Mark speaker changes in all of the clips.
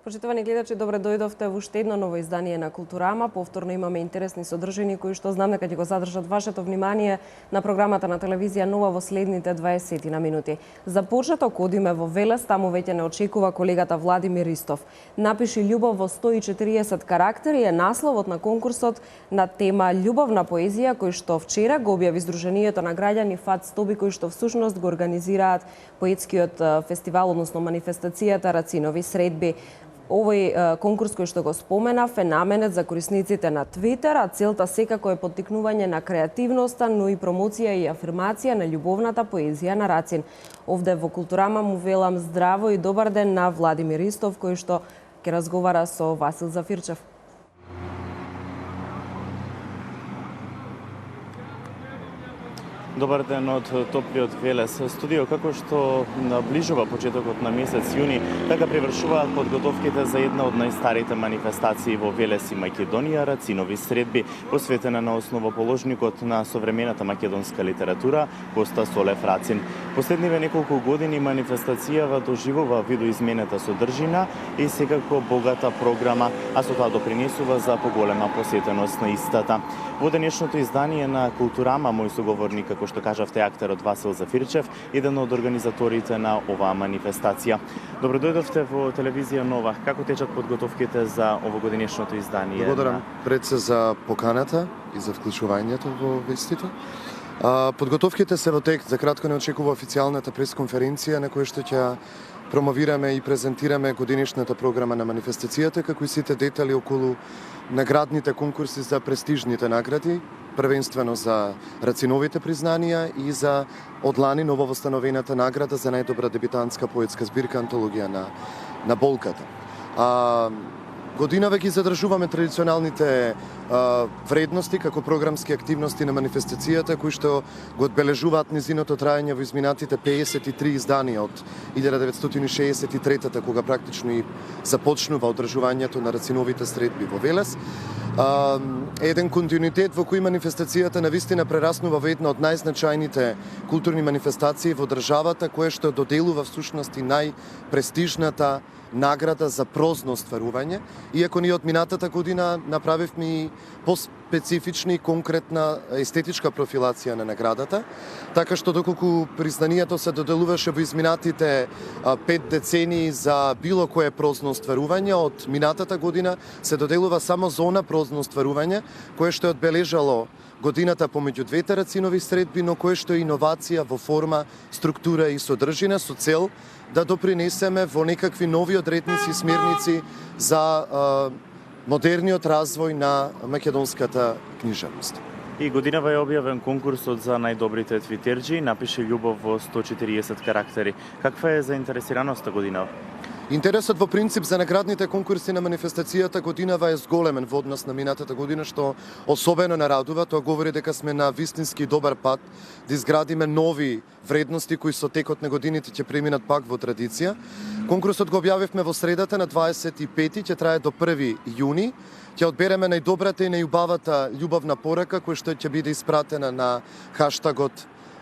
Speaker 1: Почитувани гледачи, добре дојдовте во уште едно ново издание на Културама. Повторно имаме интересни содржини кои што знам дека ќе го задржат вашето внимание на програмата на телевизија Нова во следните 20 на минути. За почеток одиме во Велес, таму веќе не очекува колегата Владимир Ристов. Напиши љубов во 140 карактери е насловот на конкурсот на тема љубовна поезија кој што вчера го објави Сдруженијето на граѓани ФАТ Стоби, кои што всушност го организираат поетскиот фестивал, односно манифестацијата Рацинови средби. Овој конкурс кој што го споменав е наменет за корисниците на Твитер, а целта секако е поттикнување на креативноста, но и промоција и афирмација на љубовната поезија на Рацин. Овде во Културама му велам здраво и добар ден на Владимир Ристов, кој што ќе разговара со Васил Зафирчев.
Speaker 2: Добар ден од топлиот Велес студио. Како што наближува почетокот на месец јуни, така привршуваат подготовките за една од најстарите манифестации во Велес и Македонија, Рацинови средби, посветена на основоположникот на современата македонска литература Коста Солев Рацин. Последниве неколку години манифестацијава доживува видоизменета содржина и секако богата програма, а со тоа допринесува за поголема посетеност на истата. Во денешното издание на Културама, мој соговорник, како што кажавте, актерот Васил Зафирчев, еден од организаторите на оваа манифестација. Добро дојдовте во телевизија Нова. Како течат подготовките за овогодинешното издание?
Speaker 3: Благодарам пред се за поканата и за вклучувањето во вестите. Подготовките се во тек. За кратко не очекува официјалната пресконференција на која што ќе промовираме и презентираме годинешната програма на манифестацијата, како и сите детали околу наградните конкурси за престижните награди, првенствено за Рациновите признанија и за одлани нововостановената награда за најдобра дебитантска поетска збирка антологија на Болката. Годинава ги задржуваме традиционалните вредности како програмски активности на манифестацијата, кои што го одбележуваат низиното траење во изминатите 53 изданија од 1963-та, кога практично и започнува одржувањето на Рациновите средби во Велес. Еден континуитет во кој манифестацијата навистина прераснува во една од најзначајните културни манифестации во државата, која што доделува всушност и најпрестижната награда за прозно стварување, иако ние од минатата година направивме и поспецифична и конкретна естетичка профилација на наградата, така што доколку признанието се доделуваше во изминатите 5 децении за било кое прозно стварување, од минатата година се доделува само зона прозно стварување, кое што е одбележало годината помеѓу двете Рацинови средби, но кое што е иновација во форма, структура и содржина со цел да допринесеме во некакви нови одредници и смерници за модерниот развој на македонската книжевност.
Speaker 2: И годинава е објавен конкурсот за најдобрите твитерџи, напиши љубов во 140 карактери. Каква е заинтересираноста годинава?
Speaker 3: Интересот во принцип за наградните конкурси на манифестацијата годинава е зголемен во однос на минатата година, што особено нарадува. Тоа говори дека сме на вистински добар пат да изградиме нови вредности кои со текот на годините ќе преминат пак во традиција. Конкурсот го објавивме во средата на 25-ти, ќе трае до 1 јуни. Ќе одбереме најдобрата и најубавата љубовна порака која што ќе биде испратена на хаштагот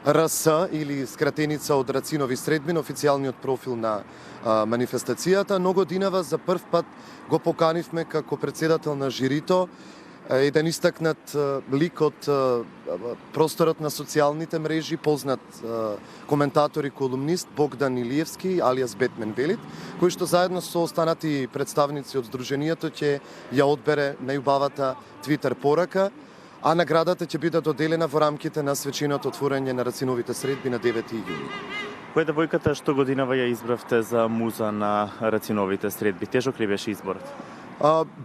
Speaker 3: РС или скратеница од Рацинови средби на официјалниот профил на манифестацијата, но годинава за прв пат го поканивме како председател на жирито еден истакнат лик од просторот на социјалните мрежи, познат коментатор и колумнист Богдан Илиевски, алијас Бетмен Велит, кој што заедно со останати представници од Сдруженијето ќе ја одбере најубавата Твитер порака, а наградата ќе биде доделена во рамките на свеченото отворање на Рациновите средби на 9 јуни.
Speaker 2: Која е девојката што годинава ја избравте за муза на Рациновите средби? Тежок ли беше изборот?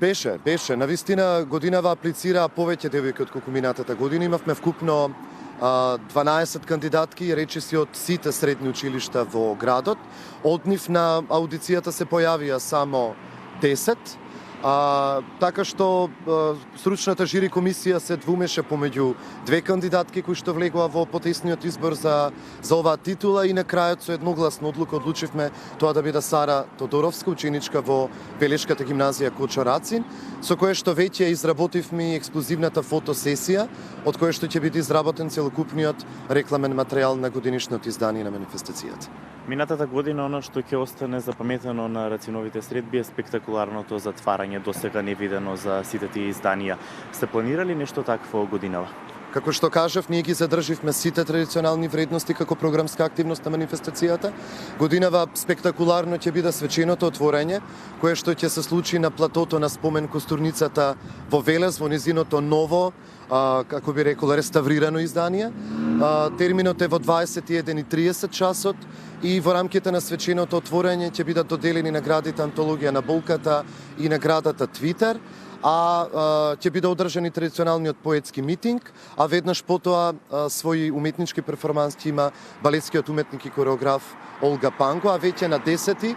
Speaker 3: Беше. Навистина годинава аплицираа повеќе девојки од колку минатата година. Имавме вкупно 12 кандидатки, речиси од сите средни училишта во градот. Од нив на аудицијата се појавија само 10. Така што стручната жири комисија се двумеше помеѓу две кандидатки кои што влегоа во потесниот избор за оваа титула и на крајот со едногласна одлука одлучивме тоа да биде Сара Тодоровска, ученичка во Велешката гимназија Кочо Рацин, со кое што веќе изработивме ексклузивната фотосесија, од која што ќе биде изработен целокупниот рекламен материјал на годинишното издание на манифестацијата.
Speaker 2: Минатата година оно што ќе остане запаметено на Рациновите средби е спектакуларното затварање, досега невидено за сите тие изданија. Сте планирали нешто такво годинава?
Speaker 3: Како што кажав, ние ги задрживме сите традиционални вредности како програмска активност на манифестацијата. Годинава спектакуларно ќе биде свеченото отворање, кое што ќе се случи на платото на спомен костурницата во Велес, во низиното ново, како би рекол, реставрирано издание. Терминот е во 21:30 часот и во рамките на свеченото отворање ќе бидат доделени наградите Антологија на болката и наградата Твитер, ќе биде одржан и традиционалниот поетски митинг, а веднаш потоа своји уметнички перформанс ќе има балетскиот уметник и кореограф Олга Панко, а веќе на 10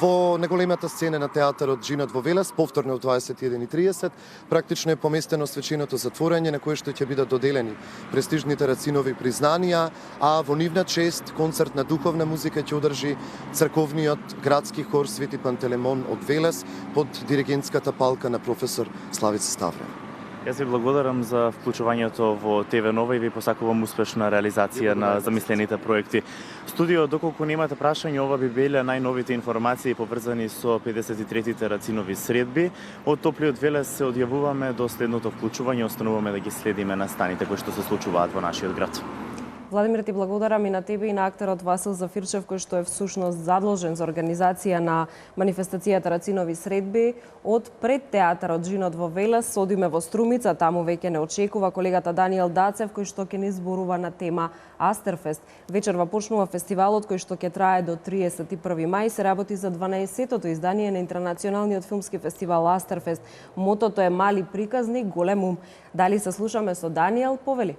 Speaker 3: во наголемата сцена на театарот Джинот во Велес, повторно во 21:30, практично е поместено свеченото затворање на кое што ќе бидат доделени престижните Рацинови признанија, а во нивна чест концерт на духовна музика ќе одржи црковниот градски хор Свети Пантелемон од Велес под диригентската палка на професор Славица Ставрев.
Speaker 2: Јас ви благодарам за вклучувањето во ТВ Нова и ви посакувам успешна реализација на замислените проекти. Студио, доколку немате прашање, ова би биле најновите информации поврзани со 53-тите Рацинови средби. Од топлиот Велес се одјавуваме до следното вклучување, остануваме да ги следиме настаните кои што се случуваат во нашиот град.
Speaker 1: Владимир, ти благодарам и на тебе и на актерот Васил Зафирчев, кој што е всушност задолжен за организација на манифестацијата Рацинови средби. Од пред театарот Джинот во Велес одиме во Струмица, таму веќе не очекува колегата Даниел Дацев, кој што ќе ни зборува на тема Астерфест. Вечерва почнува фестивалот кој што ќе трае до 31 мај, се работи за 12-тото издание на интернационалниот филмски фестивал Астерфест. Мотото е мали приказник, голем ум. Дали се слушаме со Даниел, повели?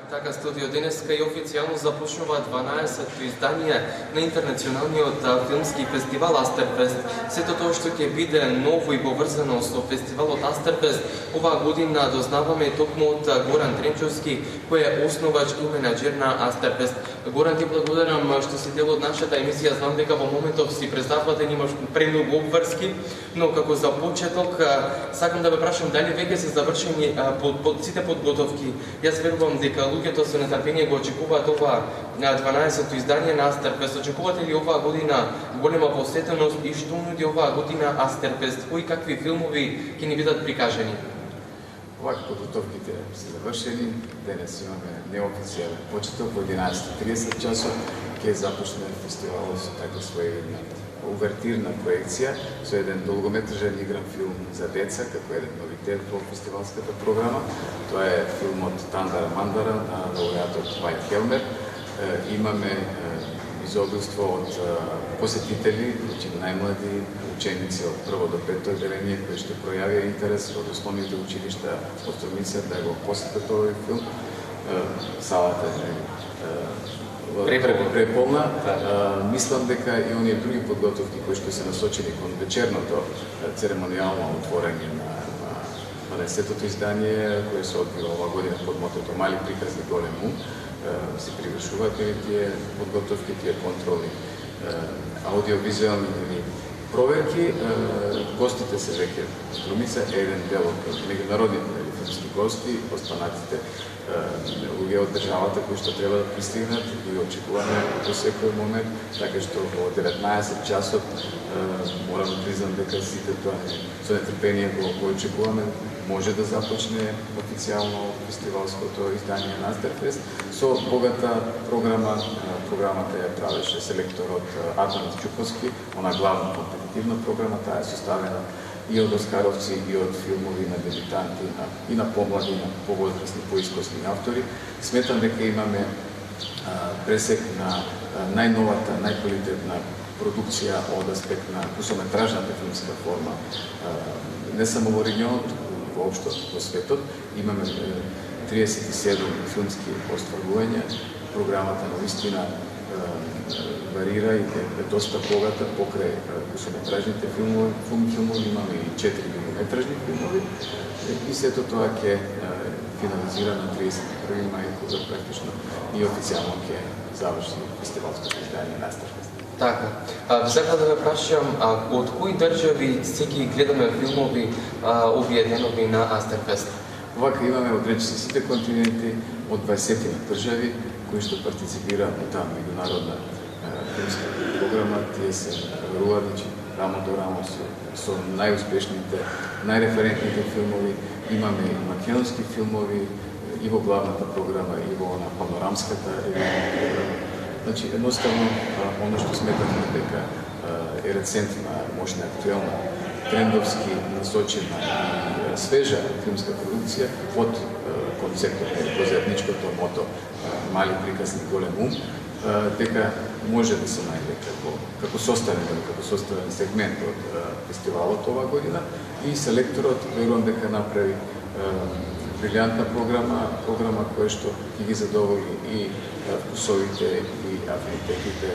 Speaker 4: Така, студио денеска и официјално започнува 12-то издание на интернационалниот филмски фестивал Астерфест. Сето тоа што ќе биде ново и поврзано со фестивалот Астерфест, оваа година дознаваме токму од Горан Тренчовски, кој е основач и менаџер на Астерфест. Горан, ти благодарам што си дел од нашата емисија. Знам дека во моментов си представувате, имаш премногу обврски, но како за почеток сакам да ве прашам дали веќе се завршени сите подготовки. Јас верувам дека луѓето со нетрпение го очекуваат ова 12-то издание на Астерфест. Очекувате ли оваа година голема посетеност и што нуди оваа година Астерфест? Кои какви филмови ќе ни бидат прикажани?
Speaker 5: Овака подготовките се завршени. Денес имаме неофицијален почеток во 11:30 часот. Ќе започне фестивалот со така своја увертирна проекција со еден долгометражен игран филм за деца, како еден новитет во фестивалската програма. Тоа е филмот Тандара Мандара на лауреатот Вајд Хелмер. Имаме изобилство од посетители, значи најмлади ученици од прво до пето одделение кои што пројавија интерес од основните училишта од Струмица да го посетат овој филм. Салата е преполна. Мислам дека и оние други подготовки кои што се насочени кон вечерното церемонијално отворање на 12-тото издание, кое се одвива оваа година под мотото Мали приказни голем ум, се привршуваат тие подготовки, тие контролни аудиовизуелни проверки. Гостите се веќе Струмица, еден дел од меѓународните филмски гости, останатите луѓе од државата кои што треба да пристигнат и очекуваме до секој момент, така што во 19 часот морам да признам дека сите тоа со нетрпение го очекуваме. Може да започне официјално фестивалското издание на Астерфест со богата програма. Програмата ја правеше селекторот Атанас Чуковски, она главна компетитивна програма, таа е составена и од оскаровци, и од филмови на дебютанти, и на помлади, и на повозрастни, поискосни автори. Сметам дека имаме пресек на најновата, најквалитетна продукција од аспект на кусометражната филмска форма, не само во регионот, воопшто во светот. Имаме 37 филмски остварувања. Програмата навистина варира и е доста богата покрај кусометражните филмови. Имаме и 4 милиметражни филмови и сето тоа ќе финализира на 31 мај, кога практично и официјално ќе заврши фестивалското издание на Астерфест.
Speaker 4: Така. Сакам да ве прашам, од кои држави се ги гледаме филмови овие денови на Астерфест?
Speaker 5: Вака имаме од речиси сите континенти, од 20 држави, кои што партиципира во таа меѓународна филмска програма, тие се веруваат, рамо до рамо со најуспешните, најреферентните филмови. Имаме и македонски филмови и во главната програма, и во панорамската програма. Значи, едноставно, оно што сметаме дека е рецентна, можна актуелна, трендовски насочена и свежа филмска продукција од концептот на заедничкото мото мали приказни голем ум, дека може да се најде како составен сегмент од фестивалот оваа година и селекторот верувам дека направи брилјантна програма која што ќе ги задоволи и вкусовите и афинитетите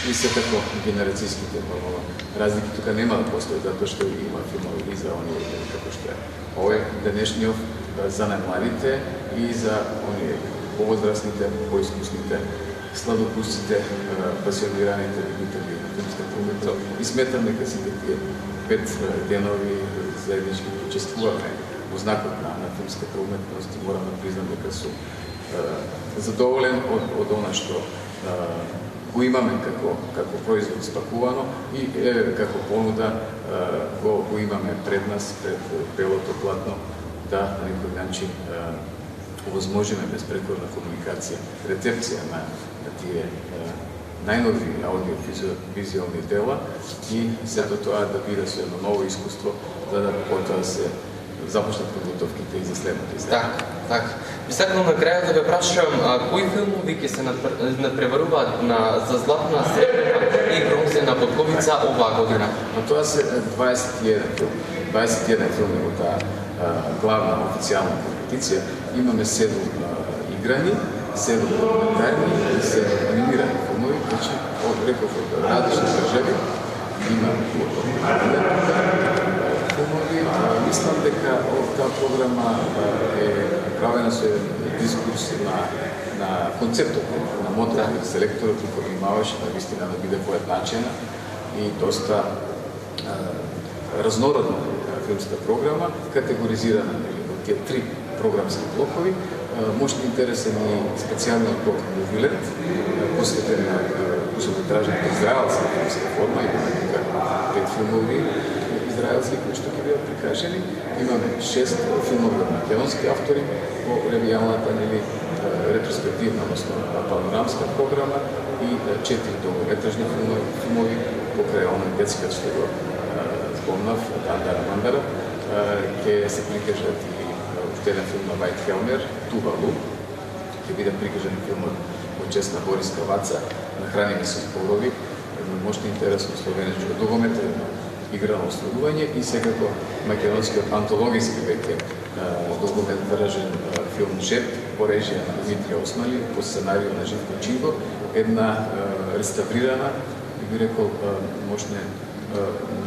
Speaker 5: и секако генерацијските разлики тука нема да постои, затоа што има филмови и за оние како што е овој денешниот за најмладите и за оние повозрастните, поискусните, сладокусците, пасионираните любители на филмската уметност. И сметам дека сите тие 5 денови заеднички учествуваме во знакот на филмската уметност и морам да признам дека сум задоволен од она што го имаме како производ спакувано и како понуда го имаме пред нас, пред белото платно, да на некој начин овозможиме безпрекорна комуникација, рецепција на тие најнови аудиовизуални дела и сето тоа да биде со едно ново искуство, за да потоа се започнат подготовките и за следното издание.
Speaker 4: Так. Би сакал на крајот да ве прашам, кои филмови ќе се надпреваруваат за златна, сребрена и бронзена подковица оваа година?
Speaker 5: Тоа се 21 филми во таа главна официјална компетиција. Имаме 7 играни, 7 документарни и 7 анимирани филмови, значи од реков од различни држави. Има филмови. Мислам дека таа програма е правена со дискурс на концептот на мотото и селекторот и кој имаваше навистина да биде поедначена и доста разнородна филмска програма, категоризирана во тие 3 програмски блокови. Можете интересен и специјалниот блок Мувилет, посветен на кусометражната израелска филмска форма, имаме тука 5 филмови израелски кои што ќе бидат прикажени. Имаме 6 филмови од македонски автори во ревијалната ретроспективна, односно панорамска програма и 4 долгометражни филмови покрај оној детскиот што го спомнав, Андара Мандара, ќе се прикажат и уште еден филм на Вајт Хелмер, Тувалу, ќе биде прикажан филмот во чест на Борис Каваца, Нахраними со зборови, мощно интересно словенечко долгометражно играно оследување и секако македонскиот антологиски веќе долгометражен филм Жеп по режија на Дмитрија Осмали, по сценарио на Живко Чинго, една реставрирана, би рекол, мощна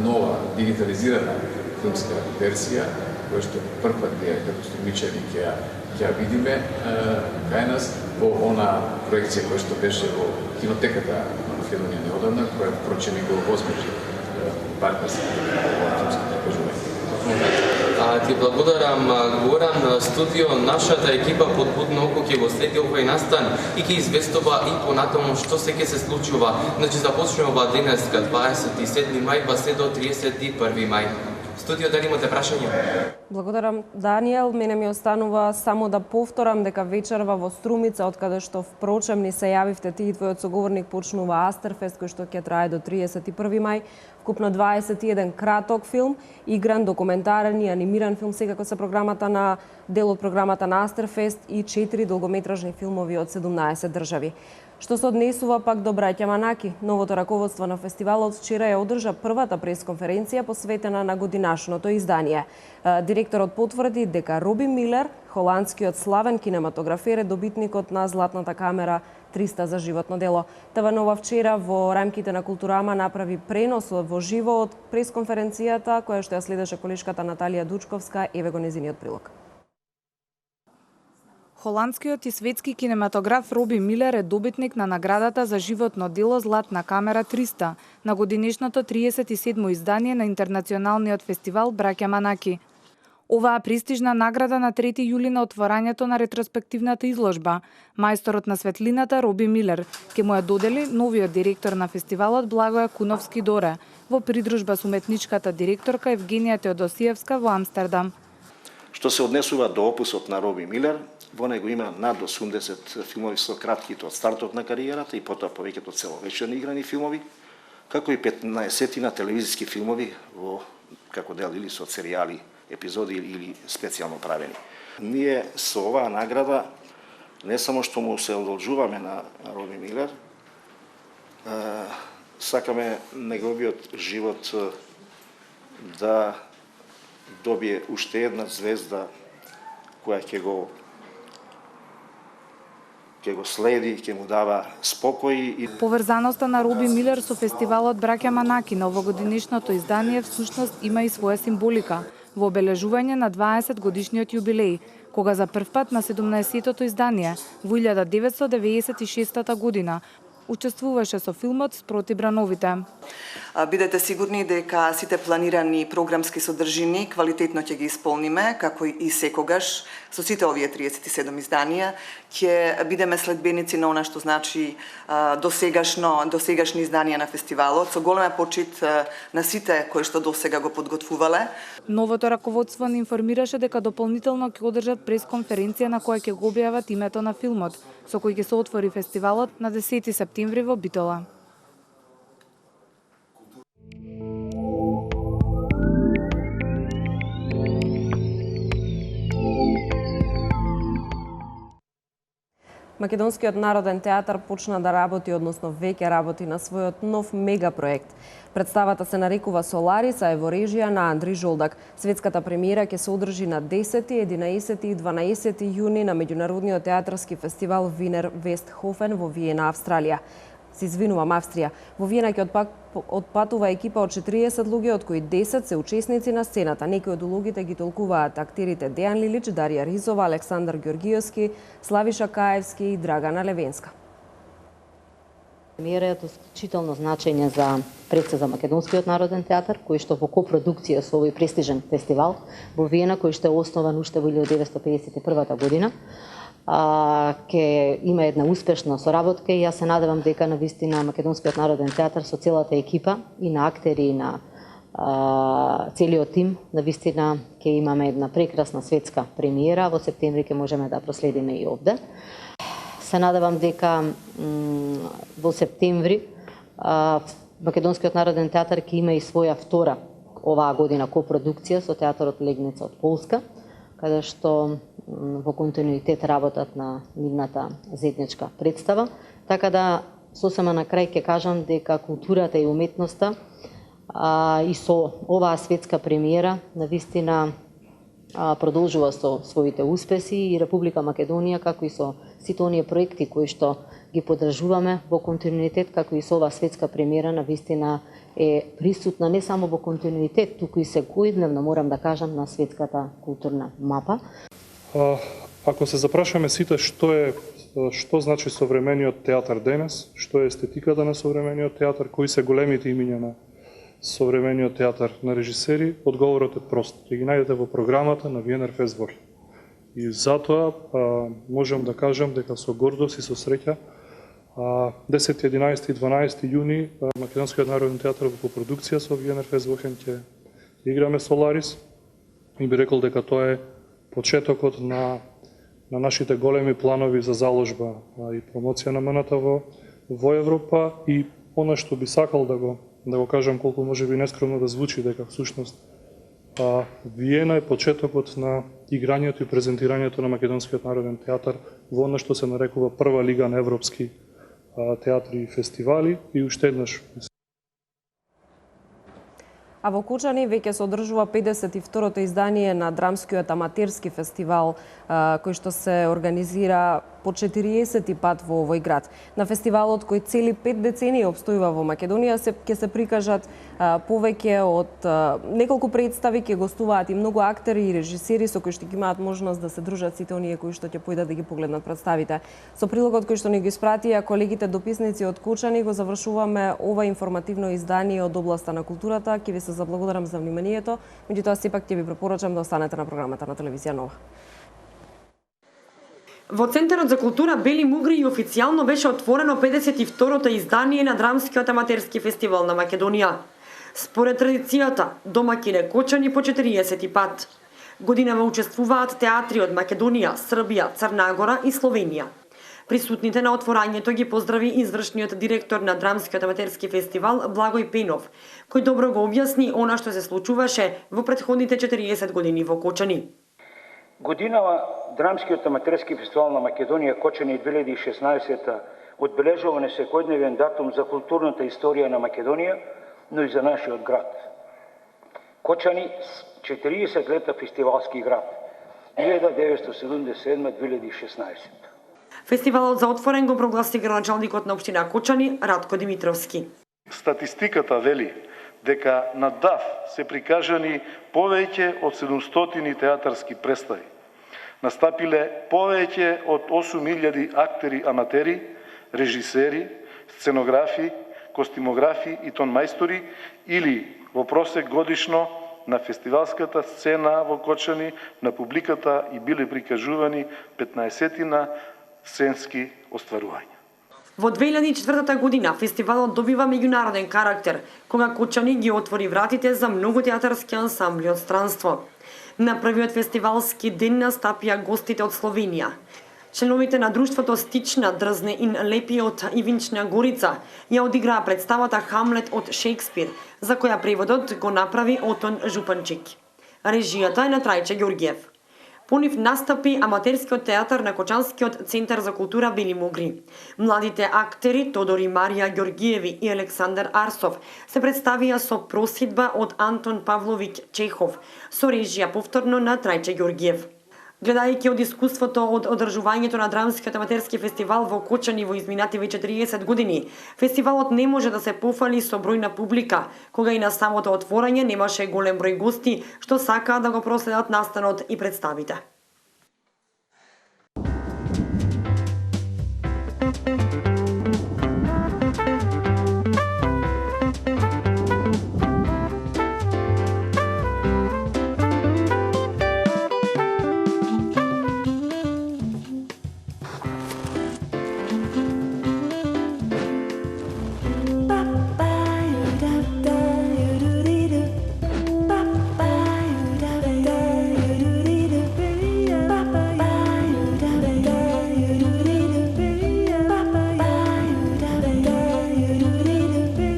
Speaker 5: нова дигитализирана филмска версија, која што првпат ние како стумичари ќе ја видиме кај нас во она проекција која што беше во кинотеката на Македонија неодамна, која впрочем и го возможи партнерски филмски прикажување.
Speaker 4: Ти благодарам, Горан. Студио, нашата екипа подбудно око ќе го следи овој настан и ќе известува и понатаму што се ќе се случува. Значи започнува денеска 27 мај па се до 31 мај. Студио, дали имате прашања?
Speaker 1: Благодарам, Даниел. Мене ми останува само да повторам дека вечерва во Струмица, од каде што впрочем ни се јавивте ти и твојот соговорник, почнува Астерфест, кој што ќе трае до 31 мај. Вкупно 21 краток филм, игран, документарен и анимиран филм, секако се програмата на дел од програмата на Астерфест и 4 долгометражни филмови од 17 држави. Што се однесува пак до браќа Манаки, новото раководство на фестивалот вчера ја одржа првата пресконференција посветена на годинашното издание. Директорот потврди дека Роби Милер, холандскиот славен кинематографер, е добитникот на Златната камера 300 за животно дело. ТВ Нова вчера во рамките на Културама направи пренос во живо од пресконференцијата, која што ја следеше колешката Наталија Дучковска, еве го нејзиниот прилог.
Speaker 6: Холандскиот и светски кинематограф Роби Милер е добитник на наградата за животно дело Златна камера 300 на годинешното 37-мо издание на интернационалниот фестивал Браќа Манаки. Оваа престижна награда на 3 јули на отворањето на ретроспективната изложба. Мајсторот на светлината Роби Милер ќе му ја додели новиот директор на фестивалот Благоја Куновски-Доре во придружба со уметничката директорка Евгенија Теодосиевска во Амстердам.
Speaker 7: Што се однесува до опусот на Роби Милер, во него има над 80 филмови со кратките од стартот на кариерата и потоа повеќето целовечерни играни филмови, како и 15 на телевизиски филмови во како дел или со серијали, епизоди или специјално правени. Ние со оваа награда не само што му се одолжуваме на Роби Милер, сакаме неговиот живот да добие уште една звезда која ќе го следи, ќе му дава спокој.
Speaker 6: Поврзаноста на Роби Милер со фестивалот Браќа Манаки на овогодинешното издание всушност има и своја символика во обележување на 20 годишниот јубилеј, кога за прв пат на 17-тото издание во 1996 година учествуваше со филмот Спроти брановите.
Speaker 8: Бидете сигурни дека сите планирани програмски содржини квалитетно ќе ги исполниме, како и секогаш со сите овие 37 изданија ќе бидеме следбеници на она што значи досегашни изданија на фестивалот, со голема почит на сите кои што досега го подготвувале.
Speaker 6: Новото раководство не информираше дека дополнително ќе одржат пресконференција на која ќе го објават името на филмот, со кој ќе се отвори фестивалот на 10 септември во Битола.
Speaker 1: Македонскиот народен театар почна да работи, односно веќе работи на својот нов мегапроект. Представата се нарекува Соларис, а е во режија на Андри Жолдак. Светската премиера ќе се одржи на 10, 11 и 12 јуни на меѓународниот театарски фестивал Винер Вестхофен во Виена, Австралија. Австрија. Во Виена ќе отпатува екипа од 40 луѓе, од кои 10 се учесници на сцената. Некои од улогите ги толкуваат актерите Дејан Лилич, Дарија Ризова, Александар Ѓоргиевски, Славиша Каевски и Драгана Левенска.
Speaker 9: Премиера е од исклучително значење за Македонскиот народен театар, кој што во копродукција со овој престижен фестивал во Виена, кој што е основан уште во 1951 година, ќе има една успешна соработка и јас се надевам дека навистина Македонскиот народен театар со целата екипа и на актери и на целиот тим навистина ќе имаме една прекрасна светска премиера. Во септември ќе можеме да проследиме и овде. Се надевам дека во септември Македонскиот народен театар ќе има и своја втора оваа година копродукција со театарот Легница од Полска, каде што во континуитет работат на нивната заедничка представа. Така да, сосема на крај ќе кажам дека културата и уметноста и со оваа светска премиера навистина продолжува со своите успеси и Република Македонија, како и со сите оние проекти кои што ги поддржуваме во континуитет, како и со оваа светска премиера, навистина е присутна не само во континуитет, туку и секојдневно, морам да кажам, на светската културна мапа.
Speaker 10: Ако се запрашаме сите што значи современиот театар денес, што е естетиката на современиот театар, кои се големите имиња на современиот театар на режисери, одговорот е прост. Ќе ги најдете во програмата на Виенер Фестивал. И затоа можам да кажам дека со гордост и со среќа 10, 11 и 12 јуни Македонскиот народен театар во копродукција со Виенер Фестивал ќе играме Соларис и би рекол дека тоа е почетокот на нашите големи планови за заложба и промоција на МНТ во Европа и она што би сакал да го кажам колку може би нескромно да звучи, дека всушност Виена е почетокот на играњето и презентирањето на Македонскиот народен театар во она што се нарекува прва лига на европски театри и фестивали и уште еднаш.
Speaker 1: А во Кучани веќе се одржува 52-то издание на драмскиот аматерски фестивал, кој што се организира по 40 пат во овој град. На фестивалот кој цели 5 децении обстојува во Македонија ќе се прикажат повеќе од неколку представи, ќе гостуваат и многу актери и режисери со кои што ќе имаат можност да се дружат сите оние кои што ќе појдат да ги погледнат представите. Со прилогот кој што ни го испратија колегите дописници од Кочани го завршуваме ова информативно издание од областа на културата. Ќе ви се заблагодарам за вниманието, меѓутоа сепак ќе ви препорачам да останете на програмата на телевизија Нова.
Speaker 11: Во Центарот за култура Бели Мугри официјално беше отворено 52-то издание на Драмскиот аматерски фестивал на Македонија. Според традицијата, домаќин е Кочани по 40 пат. Годинава учествуваат театри од Македонија, Србија, Црна Гора и Словенија. Присутните на отворањето ги поздрави извршниот директор на Драмскиот аматерски фестивал Благој Пенов, кој добро го објасни она што се случуваше во претходните 40 години во Кочани.
Speaker 12: Годинава Драмскиот аматерски фестивал на Македонија Кочани 2016 одбележува несекојдневен датум за културната историја на Македонија, но и за нашиот град. Кочани 40 лета фестивалски град 1977-2016.
Speaker 11: Фестивалот за отворен го прогласи градоначалникот на општина Кочани Радко Димитровски.
Speaker 13: Статистиката вели дека на ДАФ се прикажани повеќе од 700 театарски представи. Настапиле повеќе од 8000 актери аматери, режисери, сценографи, костимографи и тонмајстори или во просек годишно на фестивалската сцена во Кочани на публиката и биле прикажувани 15 сценски остварувања.
Speaker 11: Во 2004 година фестивалот добива меѓународен карактер, кога Кочани ги отвори вратите за многу театарски ансамбли од странство. На првиот фестивалски ден настапија гостите од Словенија. Членовите на друштвото Стична, Дрзне и Лепи од Ивинчна Горица ја одиграа представата Хамлет од Шекспир, за која преводот го направи Отон Жупанчик. Режијата е на Трајче Ѓорѓиев. По нив настапи аматерскиот театар на Кочанскиот центар за култура Бели Мугри. Младите актери Тодор и Марија Ѓорѓиеви и Александар Арсов се представија со просидба од Антон Павловиќ Чехов, со режија повторно на Трајче Ѓорѓиев. Гледајќи од искуството од одржувањето на Драмскиот аматерски фестивал во Кочани во изминативе 40 години, фестивалот не може да се пофали со бројна публика, кога и на самото отворање немаше голем број гости што сакаа да го проследат настанот и представите.